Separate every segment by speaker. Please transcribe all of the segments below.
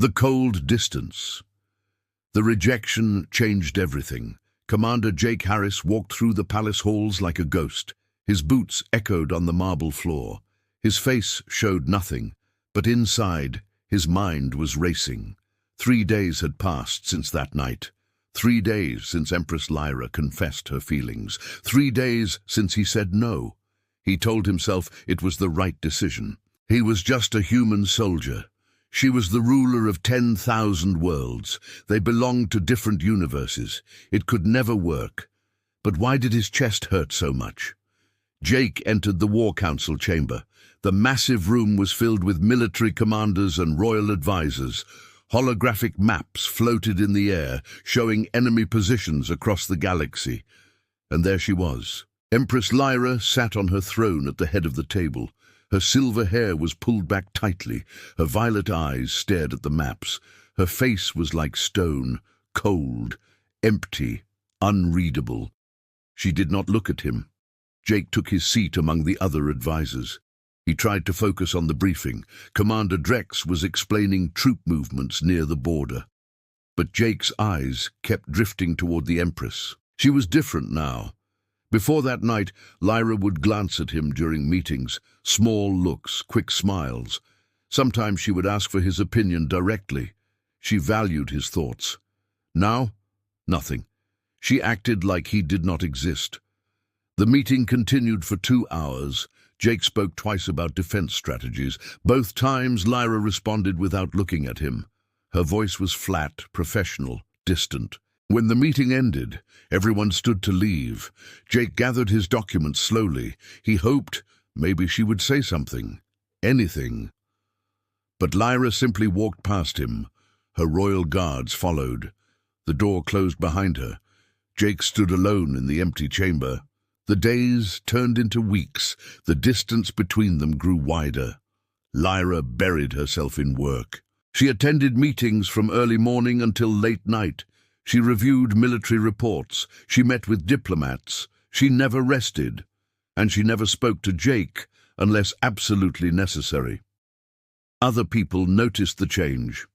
Speaker 1: The cold distance. The rejection changed everything. Commander Jake Harris walked through the palace halls like a ghost. His boots echoed on the marble floor. His face showed nothing, but inside, his mind was racing. 3 days had passed since that night. 3 days since Empress Lyra confessed her feelings. 3 days since he said no. He told himself it was the right decision. He was just a human soldier. She was the ruler of 10,000 worlds. They belonged to different universes. It could never work. But why did his chest hurt so much? Jake entered the War Council chamber. The massive room was filled with military commanders and royal advisors. Holographic maps floated in the air, showing enemy positions across the galaxy. And there she was. Empress Lyra sat on her throne at the head of the table. Her silver hair was pulled back tightly. Her violet eyes stared at the maps. Her face was like stone, cold, empty, unreadable. She did not look at him. Jake took his seat among the other advisors. He tried to focus on the briefing. Commander Drex was explaining troop movements near the border. But Jake's eyes kept drifting toward the Empress. She was different now. Before that night, Lyra would glance at him during meetings, small looks, quick smiles. Sometimes she would ask for his opinion directly. She valued his thoughts. Now, nothing. She acted like he did not exist. The meeting continued for 2 hours. Jake spoke twice about defense strategies. Both times, Lyra responded without looking at him. Her voice was flat, professional, distant. When the meeting ended, everyone stood to leave. Jake gathered his documents slowly. He hoped maybe she would say something. Anything. But Lyra simply walked past him. Her royal guards followed. The door closed behind her. Jake stood alone in the empty chamber. The days turned into weeks. The distance between them grew wider. Lyra buried herself in work. She attended meetings from early morning until late night. She reviewed military reports. She met with diplomats. She never rested. And she never spoke to Jake unless absolutely necessary. Other people noticed the change.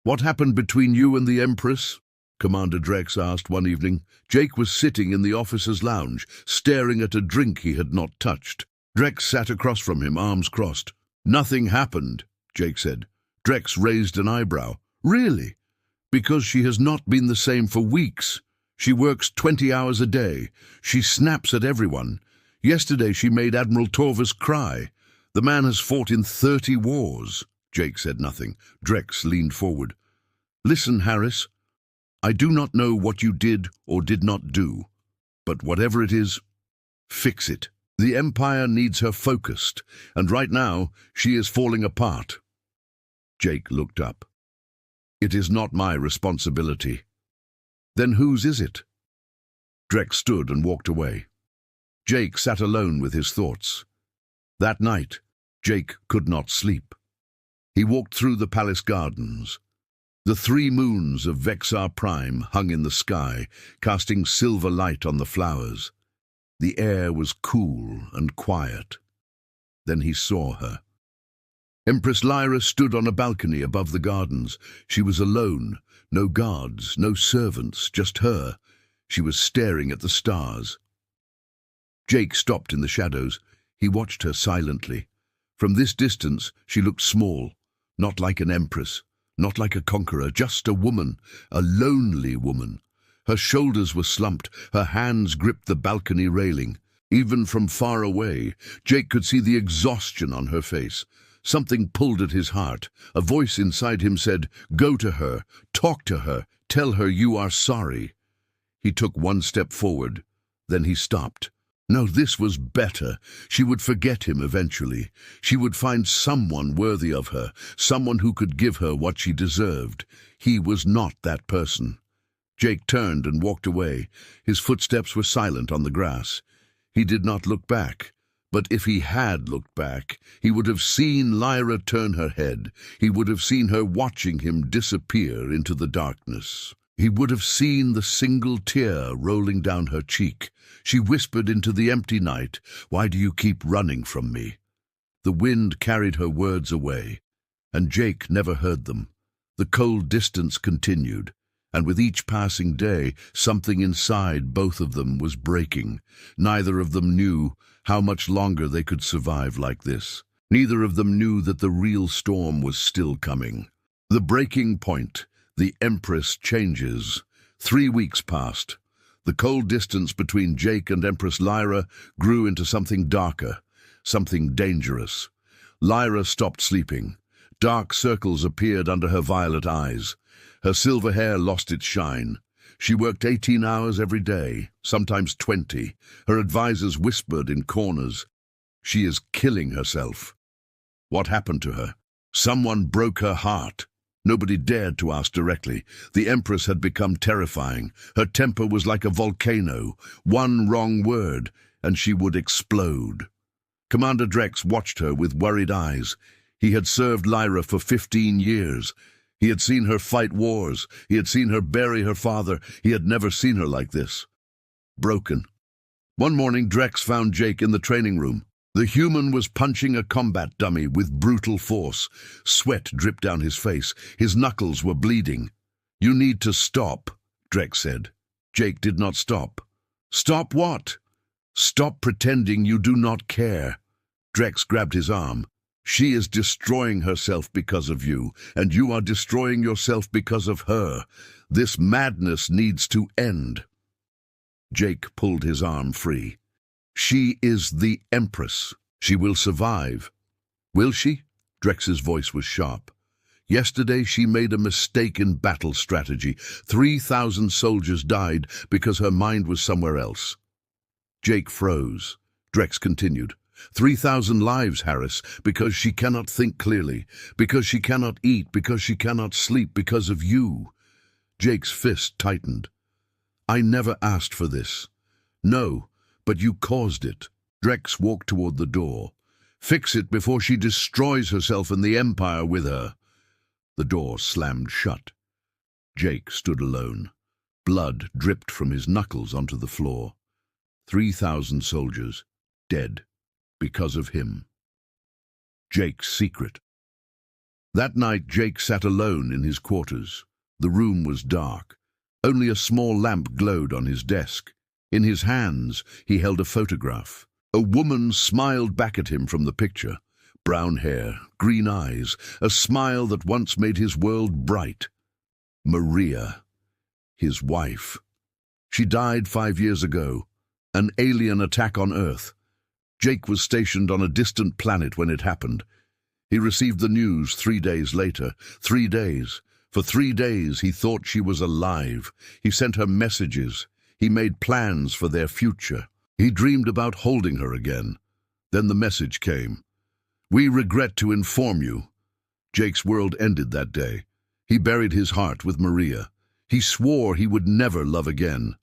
Speaker 1: "What happened between you and the Empress?" Commander Drex asked one evening. Jake was sitting in the officer's lounge, staring at a drink he had not touched. Drex sat across from him, arms crossed. "Nothing happened," Jake said. Drex raised an eyebrow. "Really?" "Because she has not been the same for weeks. She works 20 hours a day. She snaps at everyone. Yesterday she made Admiral Torvus cry. The man has fought in 30 wars." Jake said nothing. Drex leaned forward. "Listen, Harris. I do not know what you did or did not do, but whatever it is, fix it. The Empire needs her focused, and right now she is falling apart." Jake looked up. "It is not my responsibility." "Then whose is it?" Drex stood and walked away. Jake sat alone with his thoughts. That night, Jake could not sleep. He walked through the palace gardens. The 3 moons of Vexar Prime hung in the sky, casting silver light on the flowers. The air was cool and quiet. Then he saw her. Empress Lyra stood on a balcony above the gardens. She was alone, no guards, no servants, just her. She was staring at the stars. Jake stopped in the shadows. He watched her silently. From this distance, she looked small, not like an empress. Not like a conqueror, just a woman, a lonely woman. Her shoulders were slumped, her hands gripped the balcony railing. Even from far away, Jake could see the exhaustion on her face. Something pulled at his heart. A voice inside him said, "Go to her, talk to her, tell her you are sorry." He took 1 step forward, then he stopped. No, this was better. She would forget him eventually. She would find someone worthy of her, someone who could give her what she deserved. He was not that person. Jake turned and walked away. His footsteps were silent on the grass. He did not look back. But if he had looked back, he would have seen Lyra turn her head. He would have seen her watching him disappear into the darkness. He would have seen the single tear rolling down her cheek. She whispered into the empty night, "Why do you keep running from me?" The wind carried her words away. And Jake never heard them. The cold distance continued, and with each passing day, something inside both of them was breaking. Neither of them knew how much longer they could survive like this. Neither of them knew that the real storm was still coming. The breaking point. The Empress changes. 3 weeks passed. The cold distance between Jake and Empress Lyra grew into something darker, something dangerous. Lyra stopped sleeping. Dark circles appeared under her violet eyes. Her silver hair lost its shine. She worked 18 hours every day, sometimes 20. Her advisors whispered in corners, "She is killing herself." What happened to her? Someone broke her heart. Nobody dared to ask directly. The Empress had become terrifying. Her temper was like a volcano. One wrong word, and she would explode. Commander Drex watched her with worried eyes. He had served Lyra for 15 years. He had seen her fight wars. He had seen her bury her father. He had never seen her like this. Broken. One morning, Drex found Jake in the training room. The human was punching a combat dummy with brutal force. Sweat dripped down his face. His knuckles were bleeding. "You need to stop," Drex said. Jake did not stop. "Stop what?" "Stop pretending you do not care." Drex grabbed his arm. "She is destroying herself because of you, and you are destroying yourself because of her. This madness needs to end." Jake pulled his arm free. "She is the Empress. She will survive." "Will she?" Drex's voice was sharp. "Yesterday she made a mistake in battle strategy. 3,000 soldiers died because her mind was somewhere else." Jake froze. Drex continued. 3,000 lives, Harris, because she cannot think clearly, because she cannot eat, because she cannot sleep, because of you." Jake's fist tightened. "I never asked for this." "No, but you caused it." Drex walked toward the door. "Fix it before she destroys herself and the Empire with her." The door slammed shut. Jake stood alone. Blood dripped from his knuckles onto the floor. 3,000 soldiers, dead, because of him. Jake's secret. That night, Jake sat alone in his quarters. The room was dark. Only a small lamp glowed on his desk. In his hands, he held a photograph. A woman smiled back at him from the picture. Brown hair, green eyes, a smile that once made his world bright. Maria, his wife. She died 5 years ago. An alien attack on Earth. Jake was stationed on a distant planet when it happened. He received the news 3 days later. 3 days. For 3 days he thought she was alive. He sent her messages. He made plans for their future. He dreamed about holding her again. Then the message came. "We regret to inform you." Jake's world ended that day. He buried his heart with Maria. He swore he would never love again.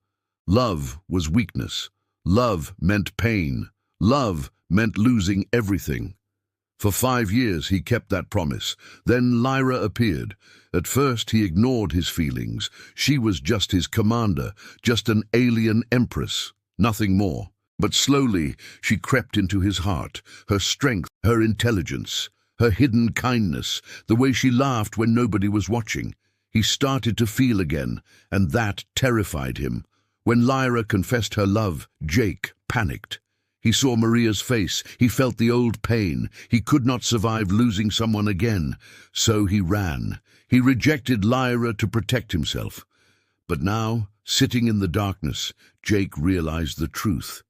Speaker 1: Love was weakness. Love meant pain. Love meant losing everything. For 5 years he kept that promise. Then Lyra appeared. At first he ignored his feelings. She was just his commander, just an alien empress, nothing more. But slowly she crept into his heart, her strength, her intelligence, her hidden kindness, the way she laughed when nobody was watching. He started to feel again, and that terrified him. When Lyra confessed her love, Jake panicked. He saw Maria's face. He felt the old pain. He could not survive losing someone again. So he ran. He rejected Lyra to protect himself. But now, sitting in the darkness, Jake realized the truth.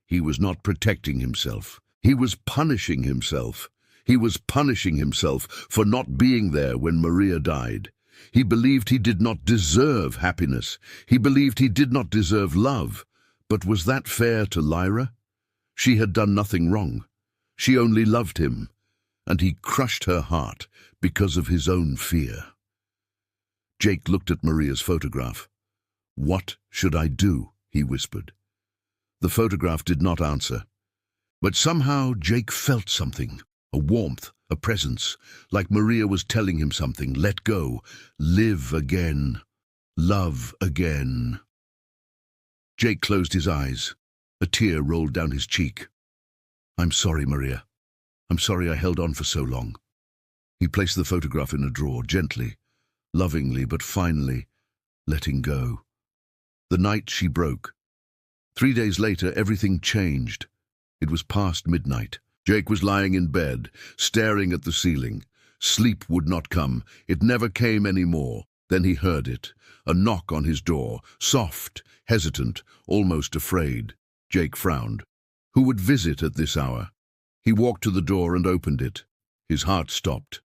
Speaker 1: He was not protecting himself. He was punishing himself. He was punishing himself for not being there when Maria died. He believed he did not deserve happiness. He believed he did not deserve love. But was that fair to Lyra? She had done nothing wrong. She only loved him, and he crushed her heart because of his own fear. Jake looked at Maria's photograph. "What should I do?" he whispered. The photograph did not answer. But somehow Jake felt something, a warmth, a presence, like Maria was telling him something. Let go, live again, love again. Jake closed his eyes. A tear rolled down his cheek. "I'm sorry, Maria. I'm sorry I held on for so long." He placed the photograph in a drawer, gently, lovingly, but finally letting go. The night she broke. 3 days later, everything changed. It was past midnight. Jake was lying in bed, staring at the ceiling. Sleep would not come. It never came any more. Then he heard it, a knock on his door, soft, hesitant, almost afraid. Jake frowned. Who would visit at this hour? He walked to the door and opened it. His heart stopped.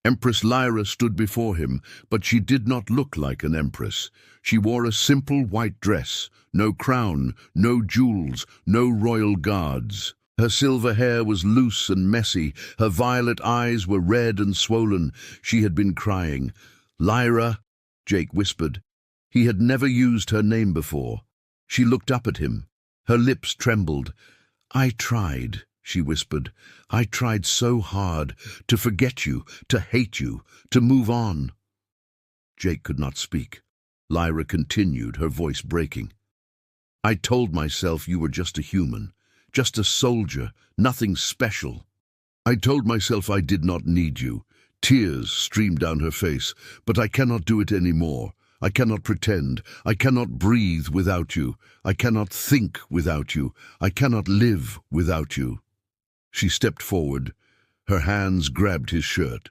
Speaker 1: Empress Lyra stood before him, but she did not look like an empress. She wore a simple white dress, no crown, no jewels, no royal guards. Her silver hair was loose and messy. Her violet eyes were red and swollen. She had been crying. "Lyra," Jake whispered. He had never used her name before. She looked up at him. Her lips trembled. "I tried," she whispered. "I tried so hard to forget you, to hate you, to move on." Jake could not speak. Lyra continued, her voice breaking. "I told myself you were just a human, just a soldier, nothing special. I told myself I did not need you." Tears streamed down her face. "But I cannot do it anymore. I cannot pretend. I cannot breathe without you. I cannot think without you. I cannot live without you." She stepped forward. Her hands grabbed his shirt.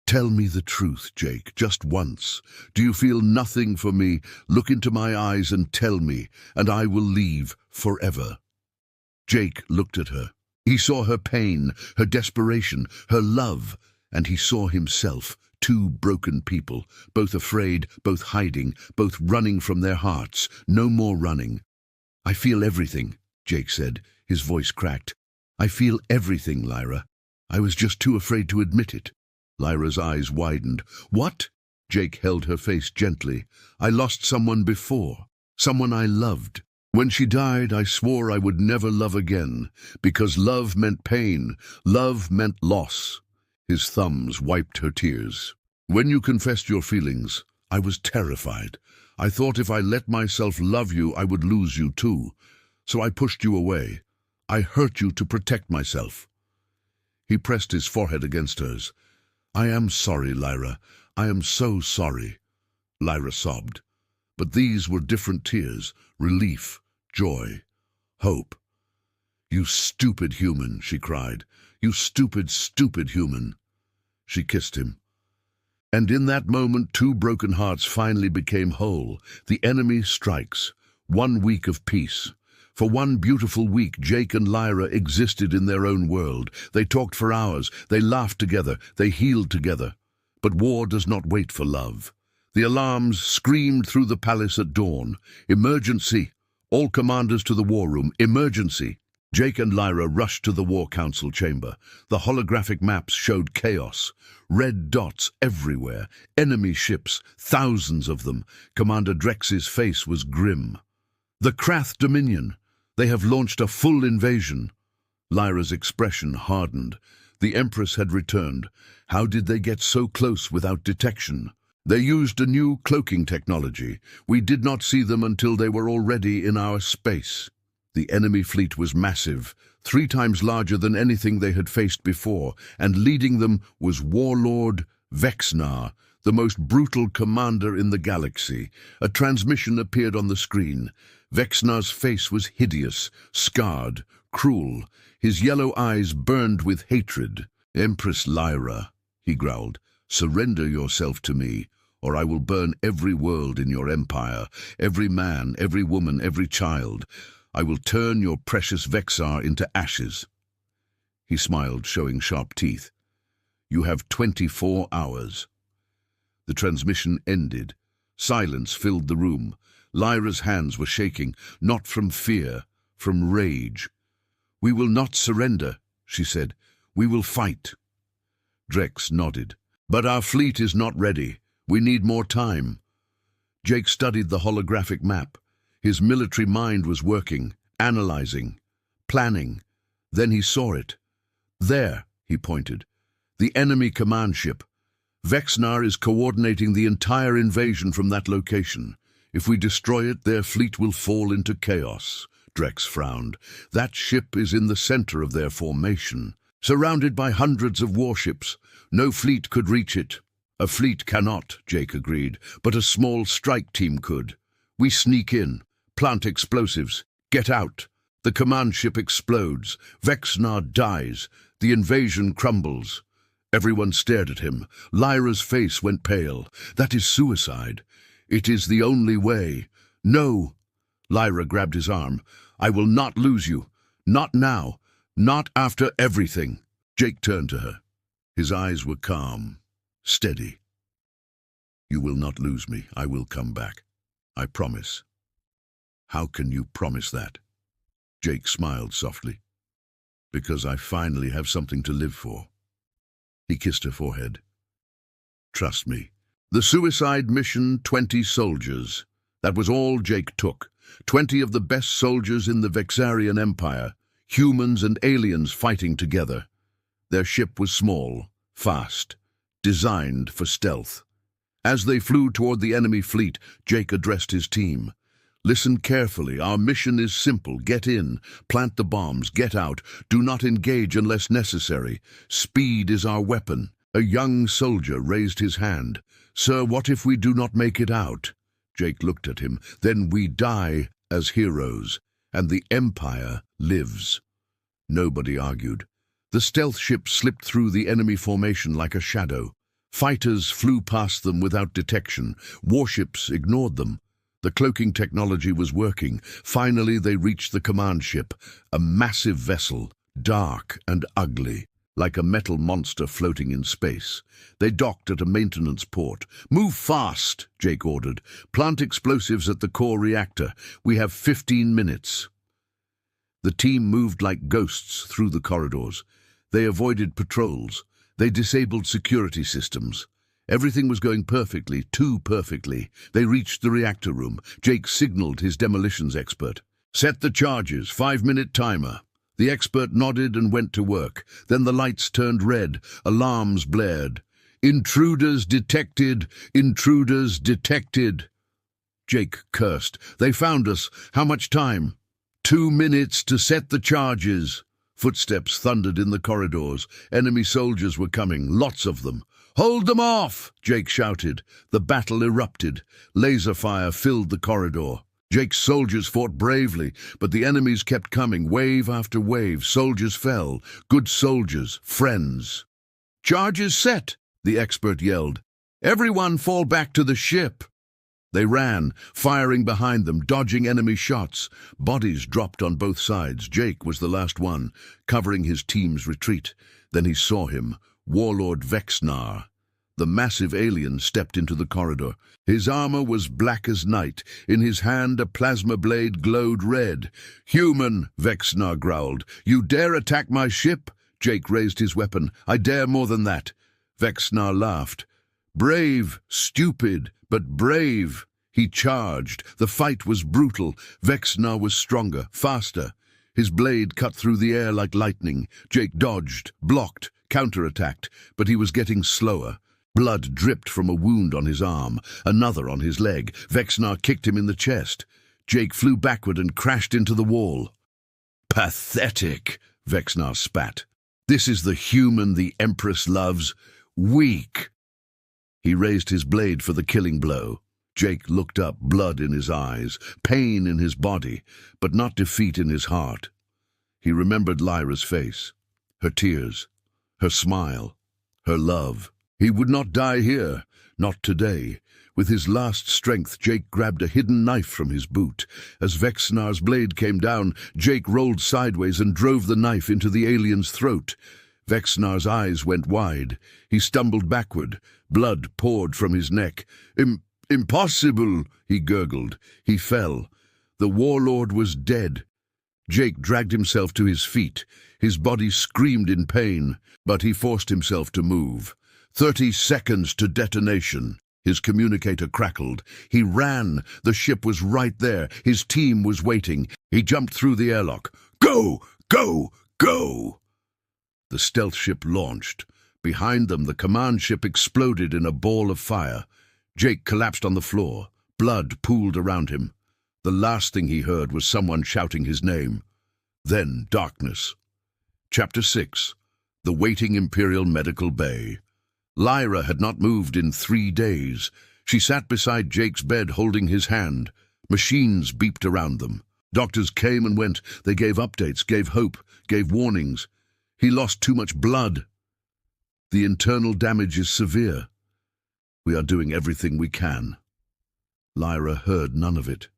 Speaker 1: "Tell me the truth, Jake, just once. Do you feel nothing for me? Look into my eyes and tell me, and I will leave forever." Jake looked at her. He saw her pain, her desperation, her love, and he saw himself, two broken people, both afraid, both hiding, both running from their hearts. No more running. "I feel everything," Jake said, his voice cracked. "I feel everything, Lyra. I was just too afraid to admit it." Lyra's eyes widened. "What?" Jake held her face gently. "I lost someone before, someone I loved. When she died, I swore I would never love again, because love meant pain, love meant loss." His thumbs wiped her tears. "When you confessed your feelings, I was terrified. I thought if I let myself love you, I would lose you too. So I pushed you away. I hurt you to protect myself." He pressed his forehead against hers. "I am sorry, Lyra. I am so sorry." Lyra sobbed. But these were different tears, relief, joy, hope. "You stupid human," she cried. "You stupid, stupid human." She kissed him. And in that moment, two broken hearts finally became whole. The enemy strikes. 1 week of peace. For 1 beautiful week, Jake and Lyra existed in their own world. They talked for hours. They laughed together. They healed together. But war does not wait for love. The alarms screamed through the palace at dawn. "Emergency! All commanders to the war room. Emergency!" Jake and Lyra rushed to the War Council chamber. The holographic maps showed chaos. Red dots everywhere. Enemy ships, thousands of them. Commander Drex's face was grim. "The Krath Dominion! They have launched a full invasion." Lyra's expression hardened. The Empress had returned. How did they get so close without detection? "They used a new cloaking technology. We did not see them until they were already in our space." The enemy fleet was massive, 3 times larger than anything they had faced before, and leading them was Warlord Vexnar, the most brutal commander in the galaxy. A transmission appeared on the screen. Vexnar's face was hideous, scarred, cruel. His yellow eyes burned with hatred. "Empress Lyra," he growled, "surrender yourself to me, or I will burn every world in your empire, every man, every woman, every child. I will turn your precious Vexar into ashes." He smiled, showing sharp teeth. "You have 24 hours. The transmission ended. Silence filled the room. Lyra's hands were shaking, not from fear, from rage. "We will not surrender," she said. "We will fight." Drex nodded. "But our fleet is not ready. We need more time." Jake studied the holographic map. His military mind was working, analyzing, planning. Then he saw it. "There," he pointed. "The enemy command ship. Vexnar is coordinating the entire invasion from that location. If we destroy it, their fleet will fall into chaos." Drex frowned. "That ship is in the center of their formation." surrounded by hundreds of warships. No fleet could reach it. A fleet cannot, Jake agreed, but a small strike team could. We sneak in, plant explosives, get out. The command ship explodes. Vexnar dies. The invasion crumbles. Everyone stared at him. Lyra's face went pale. That is suicide. It is the only way. No. Lyra grabbed his arm. I will not lose you. Not now. Not after everything. Jake turned to her. His eyes were calm, steady. You will not lose me. I will come back. I promise. How can you promise that? Jake smiled softly. Because I finally have something to live for. He kissed her forehead. Trust me. The suicide mission, 20 soldiers. That was all Jake took. 20 of the best soldiers in the Vexarian Empire. Humans and aliens fighting together. Their ship was small, fast, designed for stealth. As they flew toward the enemy fleet, Jake addressed his team. Listen carefully. Our mission is simple. Get in, plant the bombs, get out. Do not engage unless necessary. Speed is our weapon. A young soldier raised his hand. Sir, what if we do not make it out? Jake looked at him. Then we die as heroes, and the Empire lives. Nobody argued. The stealth ship slipped through the enemy formation like a shadow. Fighters flew past them without detection. Warships ignored them. The cloaking technology was working. Finally, they reached the command ship, a massive vessel, dark and ugly, like a metal monster floating in space. They docked at a maintenance port. Move fast, Jake ordered. Plant explosives at the core reactor. We have 15 minutes. The team moved like ghosts through the corridors. They avoided patrols. They disabled security systems. Everything was going perfectly, too perfectly. They reached the reactor room. Jake signaled his demolitions expert. Set the charges, 5-minute timer. The expert nodded and went to work. Then the lights turned red. Alarms blared. Intruders detected! Intruders detected! Jake cursed. They found us. How much time? 2 minutes to set the charges. Footsteps thundered in the corridors. Enemy soldiers were coming, lots of them. Hold them off! Jake shouted. The battle erupted. Laser fire filled the corridor. Jake's soldiers fought bravely, but the enemies kept coming, wave after wave. Soldiers fell. Good soldiers, friends. Charges set, the expert yelled. Everyone fall back to the ship. They ran, firing behind them, dodging enemy shots. Bodies dropped on both sides. Jake was the last one, covering his team's retreat. Then he saw him, Warlord Vexnar. The massive alien stepped into the corridor. His armor was black as night. In his hand, a plasma blade glowed red. Human, Vexnar growled. You dare attack my ship? Jake raised his weapon. I dare more than that. Vexnar laughed. Brave, stupid, but brave. He charged. The fight was brutal. Vexnar was stronger, faster. His blade cut through the air like lightning. Jake dodged, blocked, counterattacked, but he was getting slower. Blood dripped from a wound on his arm, another on his leg. Vexnar kicked him in the chest. Jake flew backward and crashed into the wall. Pathetic, Vexnar spat. This is the human the Empress loves. Weak. He raised his blade for the killing blow. Jake looked up, blood in his eyes, pain in his body, but not defeat in his heart. He remembered Lyra's face, her tears, her smile, her love. He would not die here, not today. With his last strength, Jake grabbed a hidden knife from his boot. As Vexnar's blade came down, Jake rolled sideways and drove the knife into the alien's throat. Vexnar's eyes went wide. He stumbled backward. Blood poured from his neck. Impossible, he gurgled. He fell. The warlord was dead. Jake dragged himself to his feet. His body screamed in pain, but he forced himself to move. 30 seconds to detonation. His communicator crackled. He ran. The ship was right there. His team was waiting. He jumped through the airlock. Go! Go! Go! The stealth ship launched. Behind them, the command ship exploded in a ball of fire. Jake collapsed on the floor. Blood pooled around him. The last thing he heard was someone shouting his name. Then darkness. Chapter 6. The waiting Imperial Medical Bay. Lyra had not moved in 3 days. She sat beside Jake's bed holding his hand. Machines beeped around them. Doctors came and went. They gave updates, gave hope, gave warnings. He lost too much blood. The internal damage is severe. We are doing everything we can. Lyra heard none of it.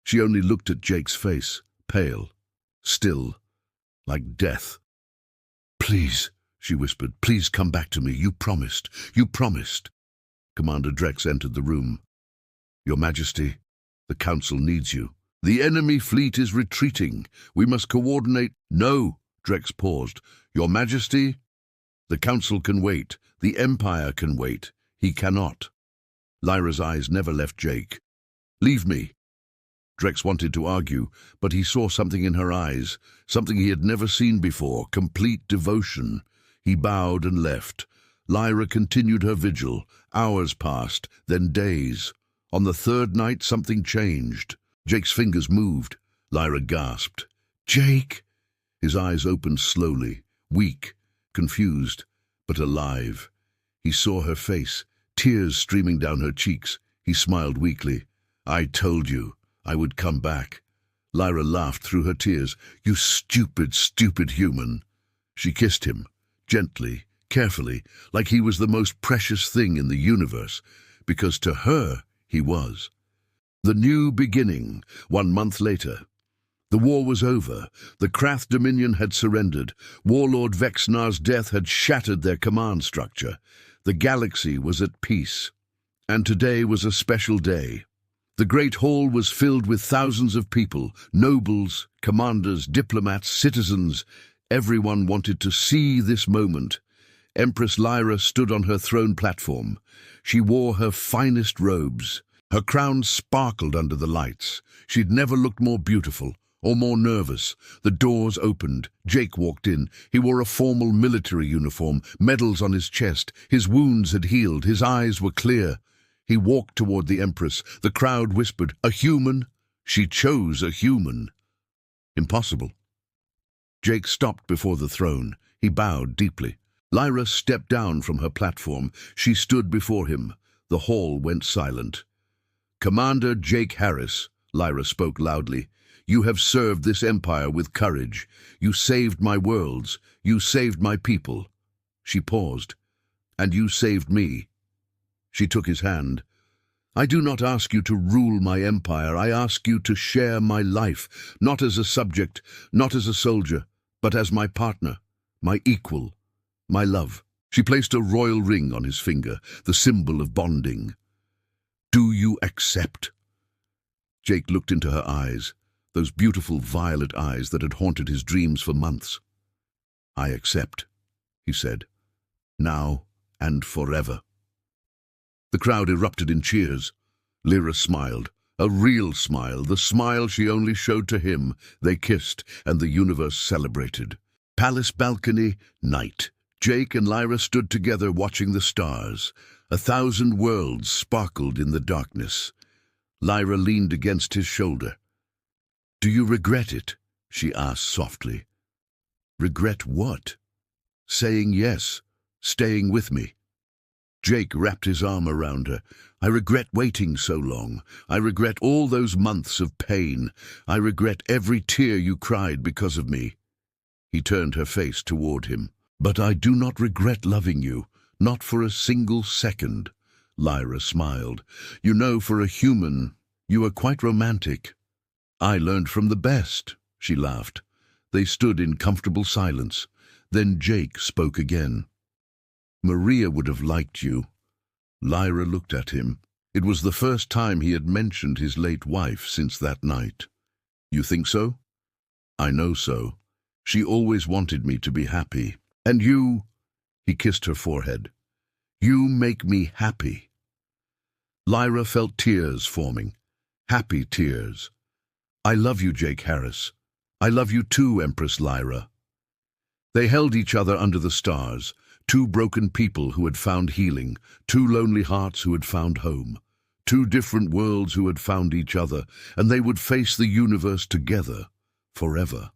Speaker 1: She only looked at Jake's face, pale, still, like death. "Please," she whispered, "please come back to me. You promised. You promised." Commander Drex entered the room. "Your Majesty, the Council needs you. The enemy fleet is retreating. We must coordinate." "No," Drex paused. "Your Majesty, the Council can wait. The Empire can wait. He cannot." Lyra's eyes never left Jake. "Leave me." Drex wanted to argue, but he saw something in her eyes, something he had never seen before, complete devotion. He bowed and left. Lyra continued her vigil. Hours passed, then days. On the 3rd night, something changed. Jake's fingers moved. Lyra gasped. "Jake!" His eyes opened slowly, weak, confused, but alive. He saw her face, tears streaming down her cheeks. He smiled weakly. "I told you I would come back." Lyra laughed through her tears. "You stupid, stupid human." She kissed him, gently, carefully, like he was the most precious thing in the universe, because to her he was. The new beginning, 1 month later. The war was over. The Krath Dominion had surrendered. Warlord Vexnar's death had shattered their command structure. The galaxy was at peace. And today was a special day. The Great Hall was filled with thousands of people, nobles, commanders, diplomats, citizens. Everyone wanted to see this moment. Empress Lyra stood on her throne platform. She wore her finest robes. Her crown sparkled under the lights. She'd never looked more beautiful or more nervous. The doors opened. Jake walked in. He wore a formal military uniform, medals on his chest. His wounds had healed. His eyes were clear. He walked toward the Empress. The crowd whispered, "A human?" She chose a human. Impossible. Jake stopped before the throne. He bowed deeply. Lyra stepped down from her platform. She stood before him. The hall went silent. "Commander Jake Harris," Lyra spoke loudly, "you have served this empire with courage. You saved my worlds. You saved my people." She paused. "And you saved me." She took his hand. "I do not ask you to rule my empire. I ask you to share my life, not as a subject, not as a soldier, but as my partner, my equal, my love." She placed a royal ring on his finger, the symbol of bonding. "Do you accept?" Jake looked into her eyes, those beautiful violet eyes that had haunted his dreams for months. "I accept," he said, "now and forever." The crowd erupted in cheers. Lyra smiled, a real smile, the smile she only showed to him. They kissed, and the universe celebrated. Palace balcony, night. Jake and Lyra stood together watching the stars. 1,000 worlds sparkled in the darkness. Lyra leaned against his shoulder. "Do you regret it?" she asked softly. "Regret what?" "Saying yes, staying with me." Jake wrapped his arm around her. "I regret waiting so long. I regret all those months of pain. I regret every tear you cried because of me." He turned her face toward him. "But I do not regret loving you, not for a single second." Lyra smiled. "You know, for a human, you are quite romantic." "I learned from the best," she laughed. They stood in comfortable silence. Then Jake spoke again. "Maria would have liked you." Lyra looked at him. It was the first time he had mentioned his late wife since that night. "You think so?" "I know so. She always wanted me to be happy. And you," he kissed her forehead, "you make me happy." Lyra felt tears forming, happy tears. "I love you, Jake Harris. I love you too, Empress Lyra." They held each other under the stars, two broken people who had found healing, two lonely hearts who had found home, two different worlds who had found each other, and they would face the universe together, forever.